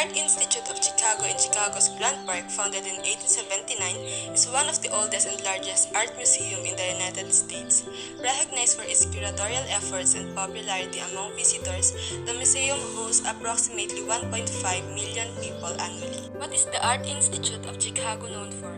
Art Institute of Chicago in Chicago's Grant Park, founded in 1879, is one of the oldest and largest art museums in the United States. Recognized for its curatorial efforts and popularity among visitors, the museum hosts approximately 1.5 million people annually. What is the Art Institute of Chicago known for?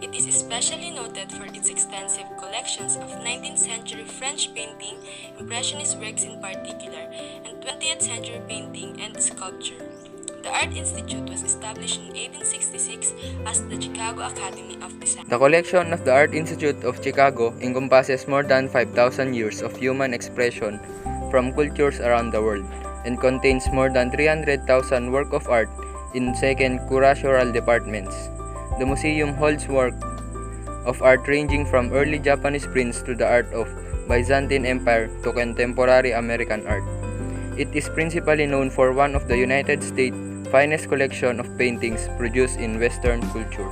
It is especially noted for its extensive collections of 19th century French painting, Impressionist works in particular, and 20th century painting and sculpture. The Art Institute was established in 1866 as the Chicago Academy of Design. The collection of the Art Institute of Chicago encompasses more than 5,000 years of human expression from cultures around the world and contains more than 300,000 works of art in second curatorial departments. The museum holds work of art ranging from early Japanese prints to the art of Byzantine Empire to contemporary American art. It is principally known for one of the United States' finest collection of paintings produced in Western culture.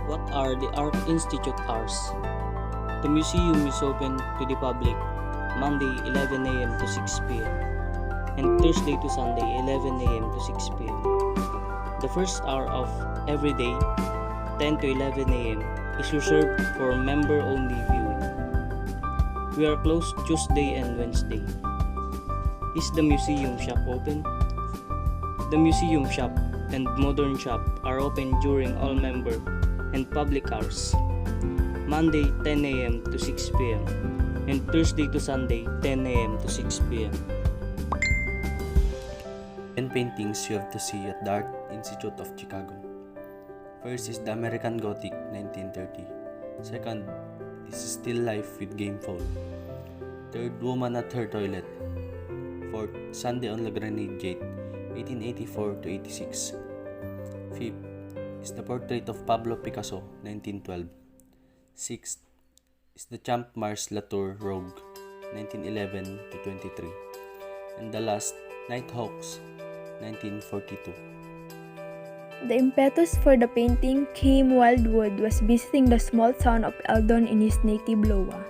What are the Art Institute hours? The museum is open to the public Monday 11 a.m. to 6 p.m. and Thursday to Sunday 11 a.m. to 6 p.m. The first hour of every day, 10 to 11 a.m., is reserved for member-only viewing. We are closed Tuesday and Wednesday. Is the museum shop open? The museum shop and modern shop are open during all member and public hours. Monday 10 a.m. to 6 p.m. and Thursday to Sunday 10 a.m. to 6 p.m. 10 paintings you have to see at the Art Institute of Chicago. First is the American Gothic 1930. Second is Still Life with Game Phone. Third, Woman at Her Toilet. Fourth, Sunday on La Grenade Gate 1884 to 86. Fifth is the Portrait of Pablo Picasso 1912. Sixth is the Champ Mars Latour Rogue 1911 to 23. And the last, Nighthawks 1942. The impetus for the painting came while Wood was visiting the small town of Eldon in his native Iowa.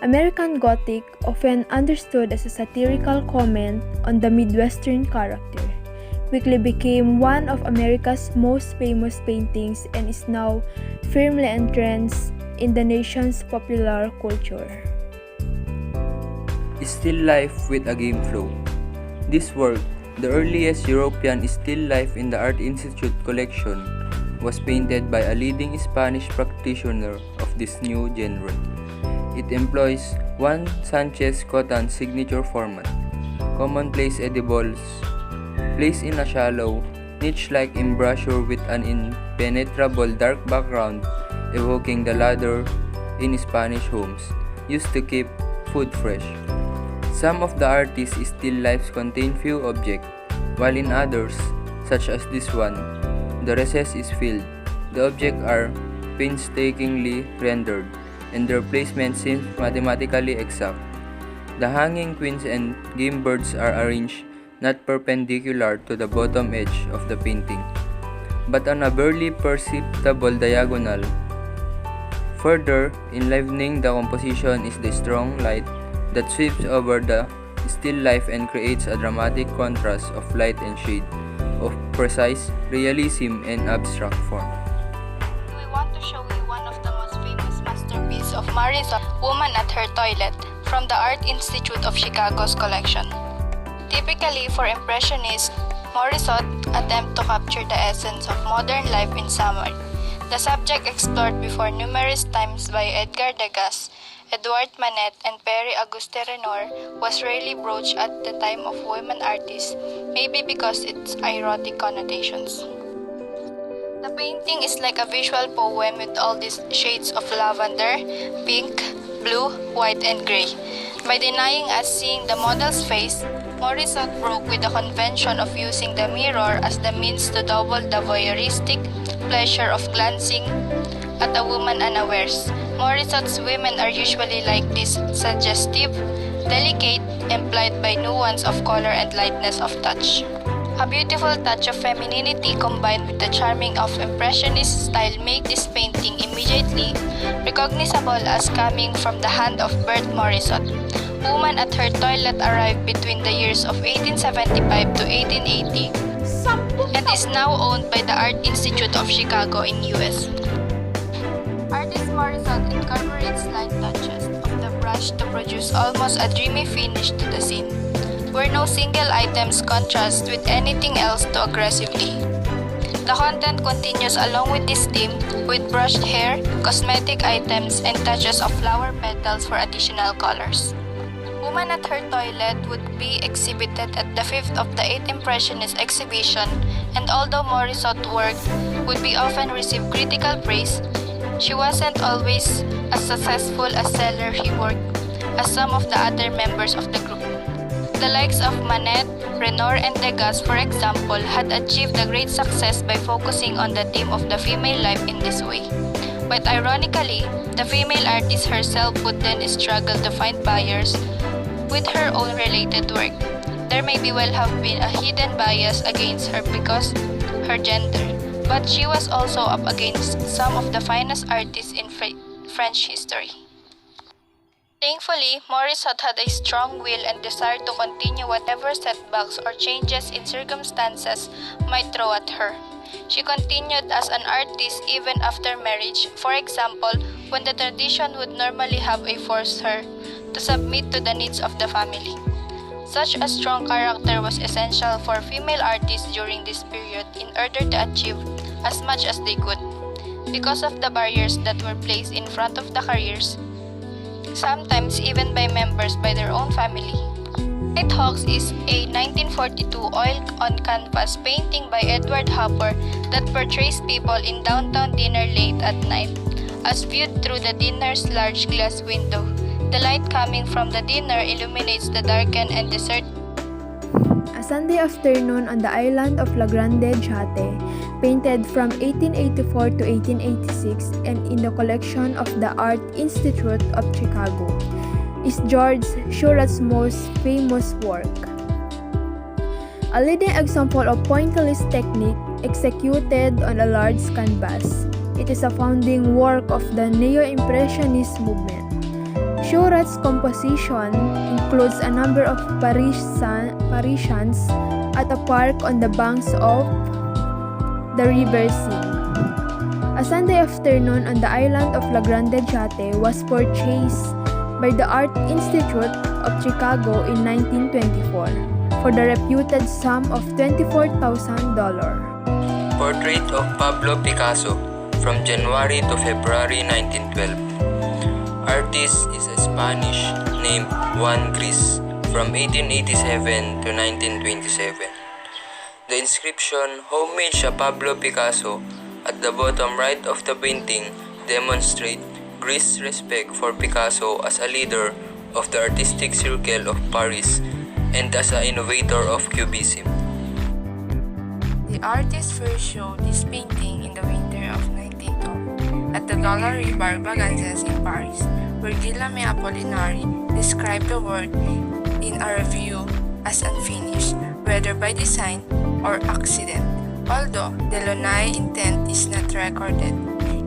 American Gothic, often understood as a satirical comment on the Midwestern character, quickly became one of America's most famous paintings and is now firmly entrenched in the nation's popular culture. Still Life with a Game Flow. This work, the earliest European still life in the Art Institute collection, was painted by a leading Spanish practitioner of this new genre. It employs Juan Sanchez Cotan's signature format, commonplace edibles, placed in a shallow, niche-like embrasure with an impenetrable dark background evoking the ladder in Spanish homes, used to keep food fresh. Some of the artist's still lifes contain few objects, while in others, such as this one, the recess is filled. The objects are painstakingly rendered, and their placement seems mathematically exact. The hanging queens and game birds are arranged not perpendicular to the bottom edge of the painting, but on a barely perceptible diagonal. Further enlivening the composition is the strong light that sweeps over the still life and creates a dramatic contrast of light and shade, of precise realism and abstract form. We want to show you one of the most famous masterpieces of Marisol, Woman at Her Toilet, from the Art Institute of Chicago's collection. Typically for Impressionists, Morisot attempt to capture the essence of modern life in summary. The subject explored before numerous times by Edgar Degas, Edouard Manet, and Pierre-Auguste Renoir was rarely broached at the time of women artists, maybe because its erotic connotations. The painting is like a visual poem with all these shades of lavender, pink, blue, white, and gray. By denying us seeing the model's face, Morisot broke with the convention of using the mirror as the means to double the voyeuristic pleasure of glancing at a woman unawares. Morisot's women are usually like this, suggestive, delicate, implied by nuance of color and lightness of touch. A beautiful touch of femininity combined with the charming of Impressionist style make this painting immediately recognizable as coming from the hand of Bert Morisot. Woman at Her Toilet arrived between the years of 1875 to 1880. and is now owned by the Art Institute of Chicago in US. Artist Morissette incorporates light touches of the brush to produce almost a dreamy finish to the scene, where no single items contrast with anything else too aggressively. The content continues along with this theme with brushed hair, cosmetic items, and touches of flower petals for additional colors. Woman at Her Toilet would be exhibited at the 5th of the 8th Impressionist exhibition, and although Morissette's work would be often receive critical praise, she wasn't always as successful a seller he worked as some of the other members of the group. The likes of Manet, Renoir, and Degas, for example, had achieved a great success by focusing on the theme of the female life in this way. But ironically, the female artist herself would then struggle to find buyers with her own related work. There may well have been a hidden bias against her because her gender, but she was also up against some of the finest artists in French history. Thankfully, Morissette had a strong will and desire to continue whatever setbacks or changes in circumstances might throw at her. She continued as an artist even after marriage, for example, when the tradition would normally have forced her to submit to the needs of the family. Such a strong character was essential for female artists during this period in order to achieve as much as they could. Because of the barriers that were placed in front of the careers, sometimes even by members by their own family. Nighthawks is a 1942 oil-on-canvas painting by Edward Hopper that portrays people in downtown dinner late at night, as viewed through the dinner's large glass window. The light coming from the dinner illuminates the darkened and deserted A Sunday Afternoon on the Island of La Grande Jatte, painted from 1884 to 1886 and in the collection of the Art Institute of Chicago, is George Seurat's most famous work. A leading example of pointillist technique executed on a large canvas, it is a founding work of the Neo-Impressionist movement. Seurat's composition includes a number of Parisians at a park on the banks of the River Seine. A Sunday Afternoon on the Island of La Grande Jatte was purchased by the Art Institute of Chicago in 1924 for the reputed sum of $24,000. Portrait of Pablo Picasso from January to February 1912. Artist is a Spanish named Juan Gris from 1887 to 1927. The inscription, Homage to Pablo Picasso, at the bottom right of the painting demonstrate Gris' respect for Picasso as a leader of the artistic circle of Paris and as an innovator of Cubism. The artist first showed this painting in the winter of 1902 at the Galerie Barbaganzas in Paris, where Guillaume Apollinaire described the work in a review as unfinished, whether by design or accident. Although Delaunay's intent is not recorded,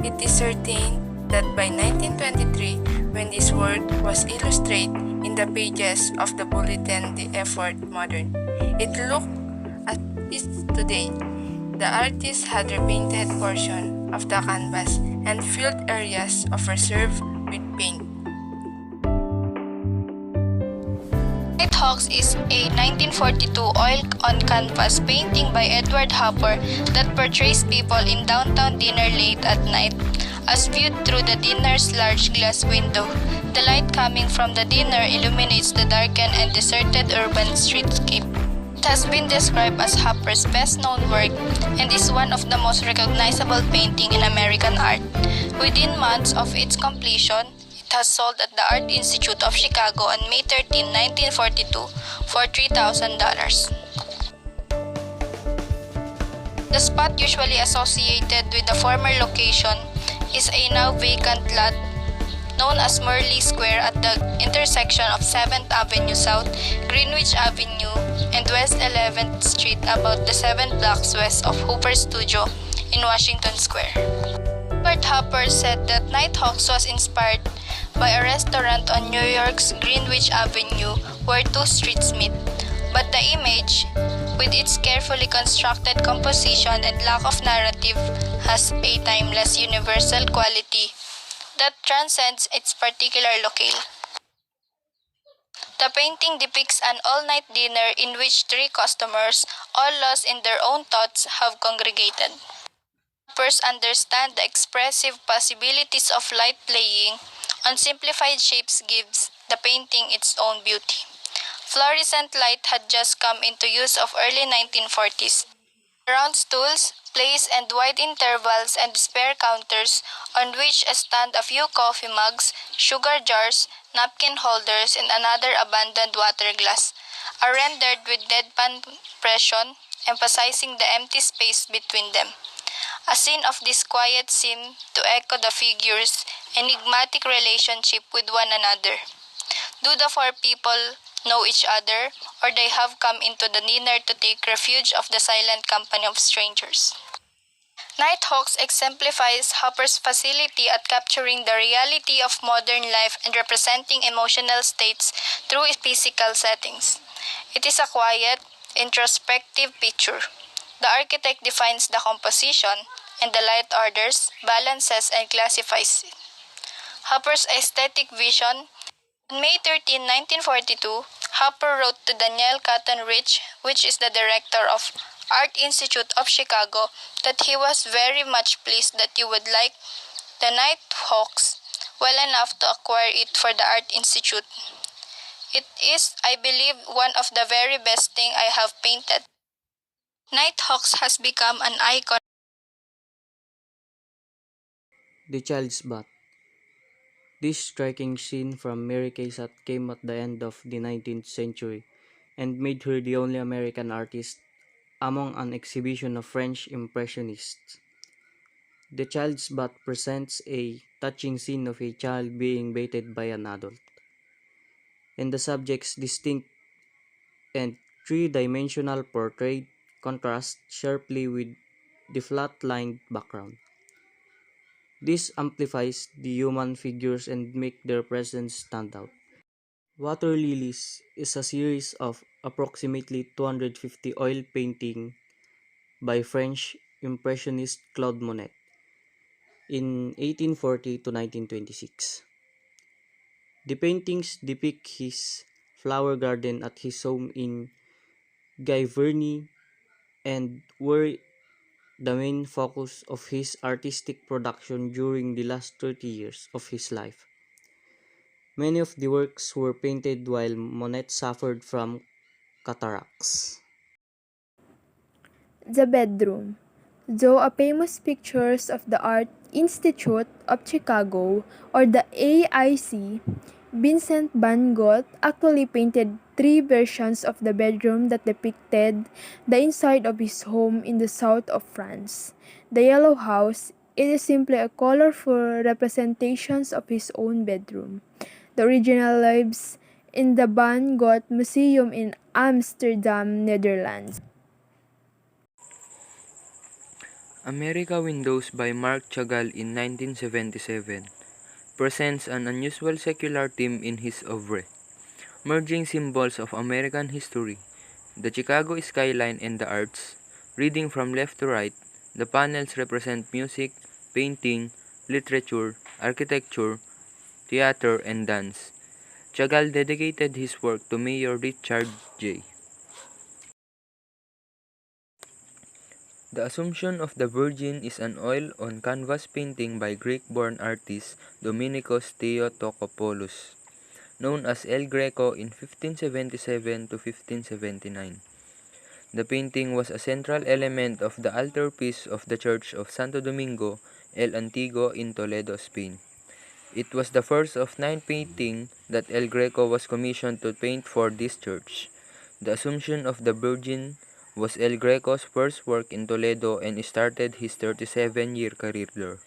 it is certain that by 1923, when this work was illustrated in the pages of the Bulletin d'Effort Moderne, it looked at it today. The artist had repainted portion of the canvas and filled areas of reserve with paint. Nighthawks is a 1942 oil-on-canvas painting by Edward Hopper that portrays people in downtown dinner late at night, as viewed through the dinner's large glass window. The light coming from the dinner illuminates the darkened and deserted urban streetscape. It has been described as Hopper's best-known work and is one of the most recognizable paintings in American art. Within months of its completion, it has sold at the Art Institute of Chicago on May 13, 1942 for $3,000. The spot usually associated with the former location is a now vacant lot known as Murley Square at the intersection of 7th Avenue South, Greenwich Avenue, and West 11th Street, about the 7 blocks west of Hoover Studio in Washington Square. Edward Hopper said that Nighthawks was inspired by a restaurant on New York's Greenwich Avenue where two streets meet. But the image, with its carefully constructed composition and lack of narrative, has a timeless universal quality that transcends its particular locale. The painting depicts an all-night dinner in which three customers, all lost in their own thoughts, have congregated. First, understand the expressive possibilities of light playing on simplified shapes gives the painting its own beauty. Fluorescent light had just come into use of early 1940s. Round stools, placed and wide intervals and spare counters on which stand a few coffee mugs, sugar jars, napkin holders, and another abandoned water glass are rendered with deadpan impression, emphasizing the empty space between them. A scene of this quiet seemed to echo the figures' enigmatic relationship with one another. Do the four people know each other, or they have come into the dinner to take refuge of the silent company of strangers? Nighthawks exemplifies Hopper's facility at capturing the reality of modern life and representing emotional states through physical settings. It is a quiet, introspective picture. The architect defines the composition, and the light orders, balances, and classifies it. Hopper's aesthetic vision. On May 13, 1942, Hopper wrote to Daniel Cotton Rich, which is the director of Art Institute of Chicago, that he was very much pleased that you would like the Nighthawks well enough to acquire it for the Art Institute. It is, I believe, one of the very best thing I have painted. Nighthawks has become an icon. The Child's Bath. This striking scene from Mary Cassatt came at the end of the 19th century and made her the only American artist among an exhibition of French Impressionists. The Child's Bath presents a touching scene of a child being baited by an adult, and the subject's distinct and three-dimensional portrait contrasts sharply with the flat-lined background. This amplifies the human figures and make their presence stand out. Water Lilies is a series of approximately 250 oil paintings by French Impressionist Claude Monet in 1840 to 1926. The paintings depict his flower garden at his home in Giverny and were the main focus of his artistic production during the last 30 years of his life. Many of the works were painted while Monet suffered from cataracts. The bedroom. Though a famous pictures of the Art Institute of Chicago or the AIC, Vincent van Gogh actually painted three versions of the bedroom that depicted the inside of his home in the south of France. The Yellow House, it is simply a colorful representations of his own bedroom. The original lives in the Van Gogh Museum in Amsterdam, Netherlands. America Windows by Marc Chagall in 1977 presents an unusual secular theme in his oeuvre, merging symbols of American history, the Chicago skyline and the arts. Reading from left to right, the panels represent music, painting, literature, architecture, theater, and dance. Chagall dedicated his work to Mayor Richard J. The Assumption of the Virgin is an oil-on-canvas painting by Greek-born artist Dominikos Theotokopoulos, known as El Greco in 1577 to 1579. The painting was a central element of the altarpiece of the Church of Santo Domingo El Antiguo in Toledo, Spain. It was the first of 9 paintings that El Greco was commissioned to paint for this church. The Assumption of the Virgin was El Greco's first work in Toledo and started his 37-year career there.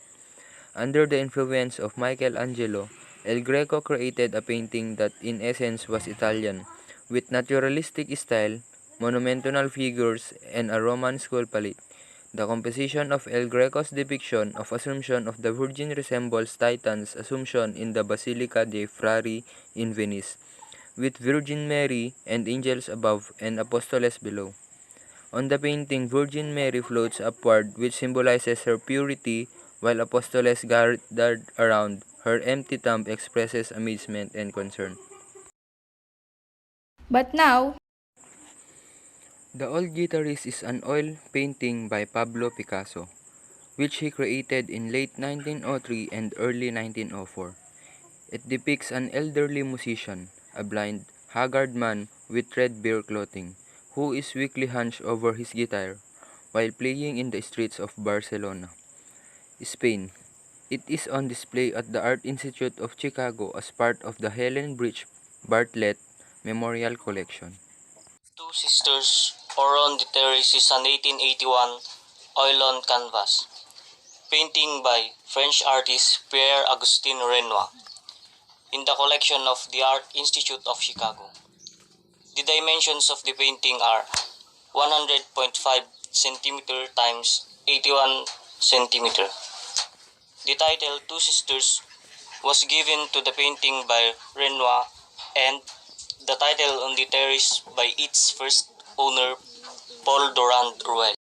Under the influence of Michelangelo, El Greco created a painting that in essence was Italian, with naturalistic style, monumental figures, and a Roman school palette. The composition of El Greco's depiction of Assumption of the Virgin resembles Titan's Assumption in the Basilica dei Frari in Venice. with Virgin Mary and angels above and apostles below. On the painting, Virgin Mary floats upward, which symbolizes her purity, while apostles gathered around. Her empty tomb expresses amazement and concern. But now, The Old Guitarist is an oil painting by Pablo Picasso, which he created in late 1903 and early 1904. It depicts an elderly musician, a blind, haggard man with threadbare clothing, who is weakly hunched over his guitar while playing in the streets of Barcelona, Spain. It is on display at the Art Institute of Chicago as part of the Helen Bridge Bartlett Memorial Collection. Two Sisters or On the Terrace is an 1881 oil on canvas painting by French artist Pierre-Augustin Renoir in the collection of the Art Institute of Chicago. The dimensions of the painting are 100.5 cm times 81 cm. The title Two Sisters was given to the painting by Renoir and the title On the Terrace by its first owner, Paul Durand Ruel.